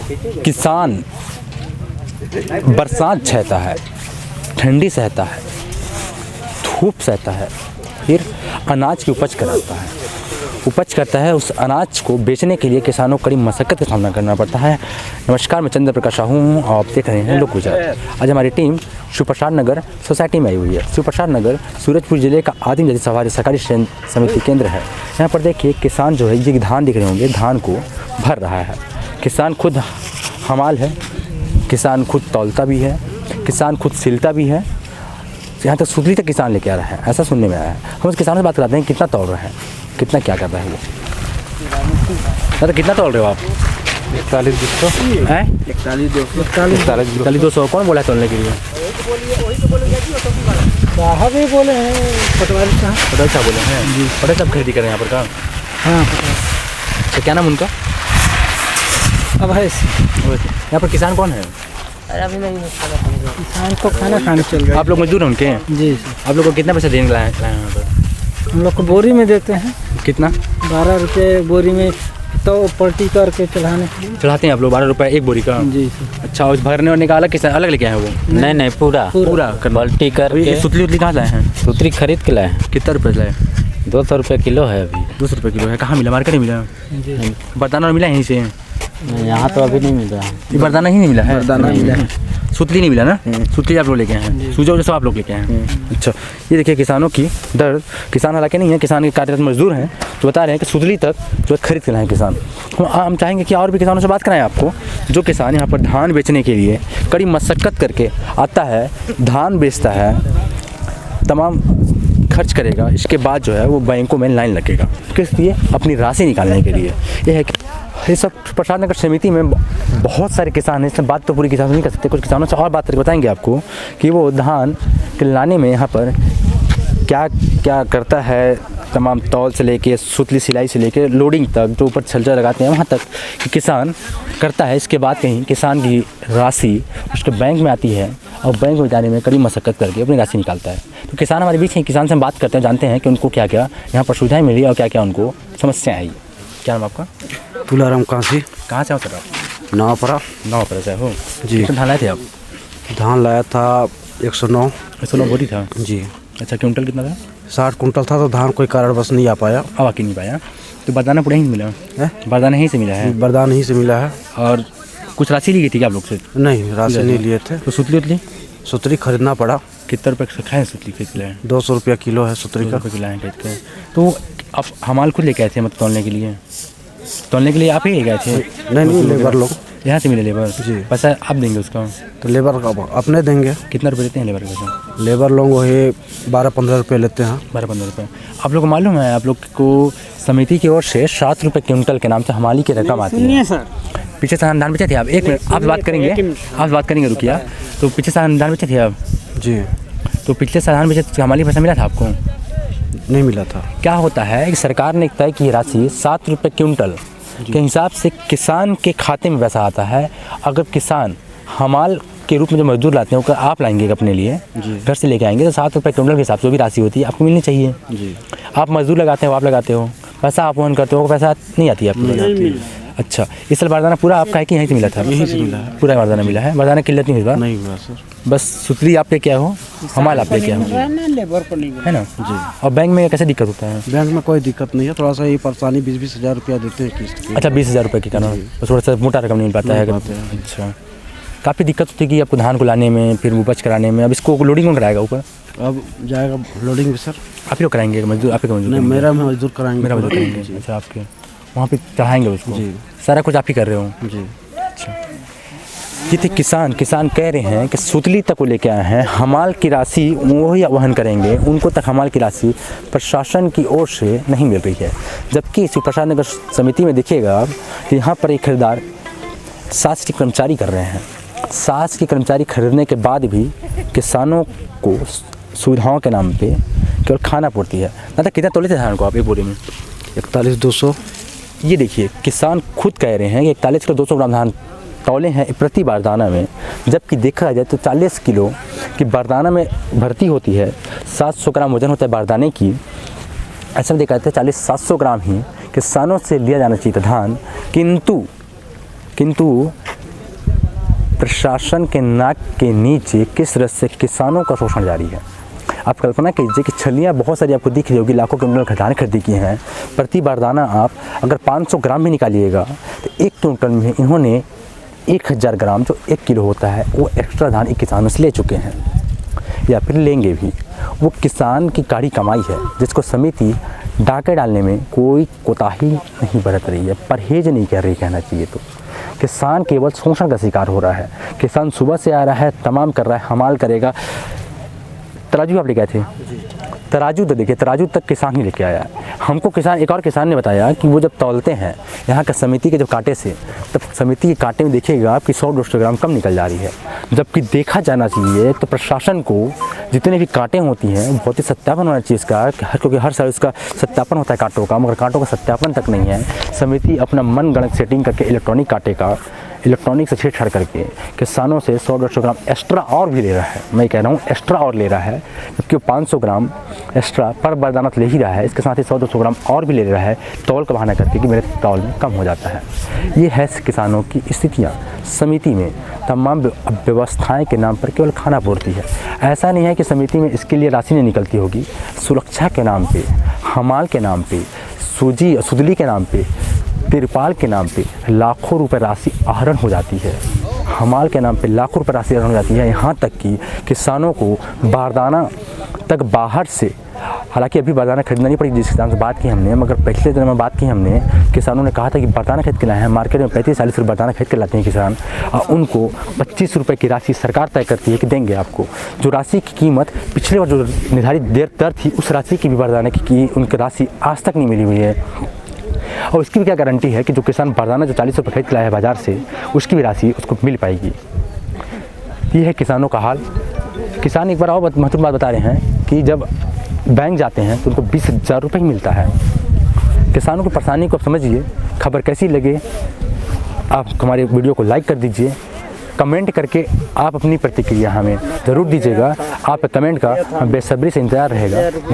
किसान बरसात सहता है, ठंडी सहता है, धूप सहता है, फिर अनाज की उपज करता है। उस अनाज को बेचने के लिए किसानों को कड़ी मशक्क़त का सामना करना पड़ता है। नमस्कार, मैं चंद्र प्रकाश साहू हूँ और आप देख रहे हैं लोक गुजरात। आज हमारी टीम शिवप्रसाद नगर सोसाइटी में आई हुई है। शिवप्रसाद नगर सूरजपुर जिले का आदिम जाति समाज सरकारी समिति केंद्र है। यहाँ पर देखिए किसान जो है, ये धान दिख रहे होंगे, धान को भर रहा है। किसान खुद हमाल है, किसान खुद तौलता भी है, किसान खुद सिलता भी है, यहाँ तक सुतली तक किसान लेके आ रहा है, ऐसा सुनने में आया है। हम उस किसानों से बात कराते हैं कितना तौल रहे हैं, कितना क्या कर रहा है वो। तो कितना तौल रहे हो आप? 41,200 हैं? 41,200 कौन बोला है तौलने के लिए? साहब ही बोले हैं, पटवारी साहब बोले हैं जी। पटेल साहब खरीदी कर रहे हैं यहाँ पर का? हाँ। तो क्या नाम उनका? अब है यहाँ पर किसान कौन है? अभी नहीं किसान तो खाना खाने चल गए। आप लोग मजदूर हैं उनके? जी सर। आप लोग को कितना पैसा देने लाए हैं यहाँ पर? हम लोग को बोरी में देते हैं। कितना? 12 रुपये बोरी में, तो पलटी करके चढ़ाते हैं आप लोग 12 रुपये एक बोरी का? जी सर। अच्छा, उस भरने वाले का अलग किसान अलग लेके आए हैं वो? नहीं पूरा पलटी करके। सुतली उतली कहाँ लाए हैं? सूत्री खरीद के लाए। कितना रुपये लाए? 200 रुपये किलो है अभी। 200 रुपये किलो है। कहाँ मिला? मार्केट नहीं मिला? जी। बरदाना मिला यहीं से? यहाँ तो अभी नहीं मिला। ये बरदाना ही नहीं मिला है? बरदाना मिला है। सुतली नहीं मिला ना? सुतली आप लोग लेके आए हैं, सूजा वूजा सब आप लोग लेके आए हैं। अच्छा, ये देखिए किसानों की दर्द। किसान हालांकि नहीं है, किसान के कार्यरत मजदूर हैं, तो बता रहे हैं कि सुतली तक जो है खरीद के लाए किसान। हम चाहेंगे कि और भी किसानों से बात कराएं आपको, जो किसान यहाँ पर धान बेचने के लिए कड़ी मशक्क़त करके आता है, धान बेचता है, तमाम खर्च करेगा, इसके बाद जो है वो बैंकों में लाइन लगेगा, किस लिए? अपनी राशि निकालने के लिए। ये है कि ये सब प्रसाद नगर समिति में बहुत सारे किसान हैं। इसमें बात तो पूरी किसानों नहीं कर सकते, कुछ किसानों से और बात करके बताएंगे आपको कि वो धान के लाने में यहाँ पर क्या क्या करता है, तमाम तौल से लेके सुतली सिलाई से लेके लोडिंग तक, जो ऊपर छलचा लगाते हैं वहाँ तक कि किसान करता है। इसके बाद कहीं किसान की राशि उसके बैंक में आती है और बैंक में जाने में कड़ी मशक्क़त करके अपनी राशि निकालता है। तो किसान हमारे बीच हैं, किसान से हम बात करते हैं, जानते हैं कि उनको क्या क्या यहाँ पर सुविधाएँ मिली और क्या क्या उनको समस्याएँ आई। क्या नाम आपका? तुलाराम कांसी। कहाँ से हो सर आप? नवापरा से हो जी। कितना धान लाए थे आप? धान लाया था 109 बोरी था जी। अच्छा, क्विंटल कितना था? 60 कुंटल था। तो धान कोई कारणवश नहीं आ पाया, अब आके नहीं पाया। तो बरदाना पूरा ही मिला है? बरदाना ही से मिला है? बरदाना ही से मिला है। और कुछ राशि ली गई थी क्या आप लोग से? नहीं, राशि नहीं लिए थे। तो सुतली उतली सुतरी खरीदना पड़ा। कितना रुपये से खाए सुतली खरीद के लाए? 200 रुपया किलो है सुतरी का। खरीद के। तो आप हमाल खुद लेके आए थे मतलब तौलने के लिए? तौलने के लिए आप ही गए थे? नहीं, लेबर लोग यहाँ से मिले लेबर जी। पैसा आप देंगे उसका? तो लेबर का अपने देंगे। कितना रुपये देते हैं लेबर का? लेबर लोग वही 12-15 रुपये लेते हैं। 12-15 रुपये। आप लोग को मालूम है, आप लोग को समिति की ओर से 7 रुपये क्विंटल के नाम से हमाली की रकम आती है। सर, पीछे से धान बेचे थे आप? एक मिनट, आप बात करेंगे, रुकिया। तो पीछे से धान बेचे थे आप? जी। तो पिछले साल धान बेचे तो हमाली पैसा मिला था आपको? नहीं मिला था। क्या होता है कि सरकार ने तय की राशि 7 रुपये क्विंटल के हिसाब से किसान के खाते में पैसा आता है। अगर किसान हमाल के रूप में जो मजदूर लाते हैं वो आप लाएंगे अपने लिए, घर से लेके आएंगे, तो 7 रुपये क्विंटल के हिसाब से जो भी राशि होती है आपको मिलनी चाहिए जी। आप मजदूर लगाते हो, आप लगाते हो, पैसा आप वहन करते हो, पैसा नहीं आती है आपको? अच्छा, इस साल बारदाना पूरा आपका है कि यहीं से मिला था? यहीं से मिला है। पूरा बारदाना मिला है? बारदाना किल्लत नहीं हुई? नहीं हुआ सर। बस सुतली आप लेके आए हो, हमाल आप लेके आए हो, लेबर को नहीं है ना जी। और बैंक में कैसे दिक्कत होता है? बैंक में कोई दिक्कत नहीं है, थोड़ा सा ये परेशानी 20-20 हज़ार रुपया देते हैं किस्त। अच्छा, 20,000 रुपये के कारण बस थोड़ा सा मोटा रकम नहीं मिल पाता है। अच्छा, काफ़ी दिक्कत होती है कि आपको धान को लाने में, फिर उपज कराने में। अब इसको लोडिंग कौन कराएगा ऊपर? अब जाएगा लोडिंग भी सर। आप ही लोग कराएंगे? मजदूर आप ही मजदूर? नहीं, मेरा मजदूर कराएंगे। मेरा मजदूर करेंगे। अच्छा, आपके वहाँ पे चढ़ाएंगे उसको? जी। सारा कुछ आप ही कर रहे हो जी। अच्छा, ये थे किसान कह रहे हैं कि सुतली तक को लेके आए हैं, हमाल की राशि वो ही वहन करेंगे, उनको तक हमाल की राशि प्रशासन की ओर से नहीं मिल रही है। जबकि शिवप्रसाद नगर समिति में देखिएगा आप कि यहाँ पर एक खरीदार शासकीय कर्मचारी कर रहे हैं। शासकीय कर्मचारी खरीदने के बाद भी किसानों को सुविधाओं के नाम पे केवल खाना पूर्ति है। मतलब कितना तोले थे धान को आप एक बोरी में? 41,200। ये देखिए किसान खुद कह रहे हैं कि 41 किलो 200 ग्राम धान तौले हैं प्रति बारदाना में, जबकि देखा जाए तो 40 किलो की बारदाना में भर्ती होती है, 700 ग्राम वजन होता है बारदाने की। ऐसा देखा जाता है 40-700 ग्राम ही किसानों से लिया जाना चाहिए था धान, किंतु प्रशासन के नाक के नीचे किस तरह से किसानों का शोषण जारी है। आप कल्पना कीजिए कि छलियाँ बहुत सारी आपको दिख रही होगी, लाखों क्विंटल खदानें खरीदी की हैं। प्रति बारदाना आप अगर 500 ग्राम भी निकालिएगा तो 1 क्विंटल में इन्होंने 1000 ग्राम जो 1 किलो होता है वो एक्स्ट्रा धान एक किसानों से ले चुके हैं या फिर लेंगे भी। वो किसान की काड़ी कमाई है जिसको समिति डाके डालने में कोई कोताही नहीं बरत रही है, परहेज नहीं कर रही कहना चाहिए। तो किसान केवल शोषण का शिकार हो रहा है। किसान सुबह से आ रहा है, तमाम कर रहा है, हमाल करेगा। तराजू आप लेके आए थे, तराजू तो देखिए, तराजू तक किसान ही लेके आया। हमको किसान, एक और किसान ने बताया कि वो जब तौलते हैं यहाँ का समिति के जो कांटे से, तब समिति के कांटे में देखिएगा आपकी 100-200 ग्राम कम निकल जा रही है। जबकि देखा जाना चाहिए तो प्रशासन को जितने भी कांटे होती हैं बहुत ही सत्यापन होना चाहिए इसका, क्योंकि हर साल उसका सत्यापन होता है कांटों का, मगर कांटों का सत्यापन तक नहीं है। समिति अपना मन गणत सेटिंग करके इलेक्ट्रॉनिक कांटे का इलेक्ट्रॉनिक से छेड़छाड़ करके किसानों से 100-150 ग्राम एक्स्ट्रा और भी ले रहा है। मैं कह रहा हूँ एक्स्ट्रा और ले रहा है, जबकि वो 500 ग्राम एक्स्ट्रा पर बारदाना ले ही रहा है, इसके साथ ही 100-200 ग्राम और भी ले रहा है, तौल का बहाना करके कि मेरे तौल में कम हो जाता है। ये है किसानों की स्थितियाँ। समिति में तमाम व्यवस्थाएं के नाम पर केवल खाना पूर्ति है। ऐसा नहीं है कि समिति में इसके लिए राशि नहीं निकलती होगी। सुरक्षा के नाम पे, हमाल के नाम पे, सुदली के नाम पे, तिरपाल के नाम पे लाखों रुपए राशि आहरण हो जाती है। हमाल के नाम पे लाखों रुपए राशि आहरण हो जाती है। यहाँ तक कि किसानों को बारदाना तक बाहर से, हालांकि अभी बारदाना खरीदना नहीं पड़ी जिस किसान से बात की हमने, मगर पिछले दिन में बात की हमने, किसानों ने कहा था कि बारदाना खरीद के लाए हैं। मार्केट में 35-40 रुपये बारदाना खरीद के लाते हैं किसान, और उनको 25 रुपये की राशि सरकार तय करती है कि देंगे आपको। जो राशि की कीमत पिछले बार जो निर्धारित दर थी, उस राशि की भी बारदाना की उनकी राशि आज तक नहीं मिली हुई है। और उसकी भी क्या गारंटी है कि जो किसान बारदाना जो 40 रुपये खरीद के लाया है बाज़ार से, उसकी भी राशि उसको मिल पाएगी। ये है किसानों का हाल। किसान एक बार और महत्वपूर्ण बात बता रहे हैं कि जब बैंक जाते हैं तो उनको 20,000 रुपये ही मिलता है। किसानों की परेशानी को आप समझिए। खबर कैसी लगे आप हमारे वीडियो को लाइक कर दीजिए, कमेंट करके आप अपनी प्रतिक्रिया हमें ज़रूर दीजिएगा। आप कमेंट का बेसब्री से इंतज़ार रहेगा। धन्यवाद।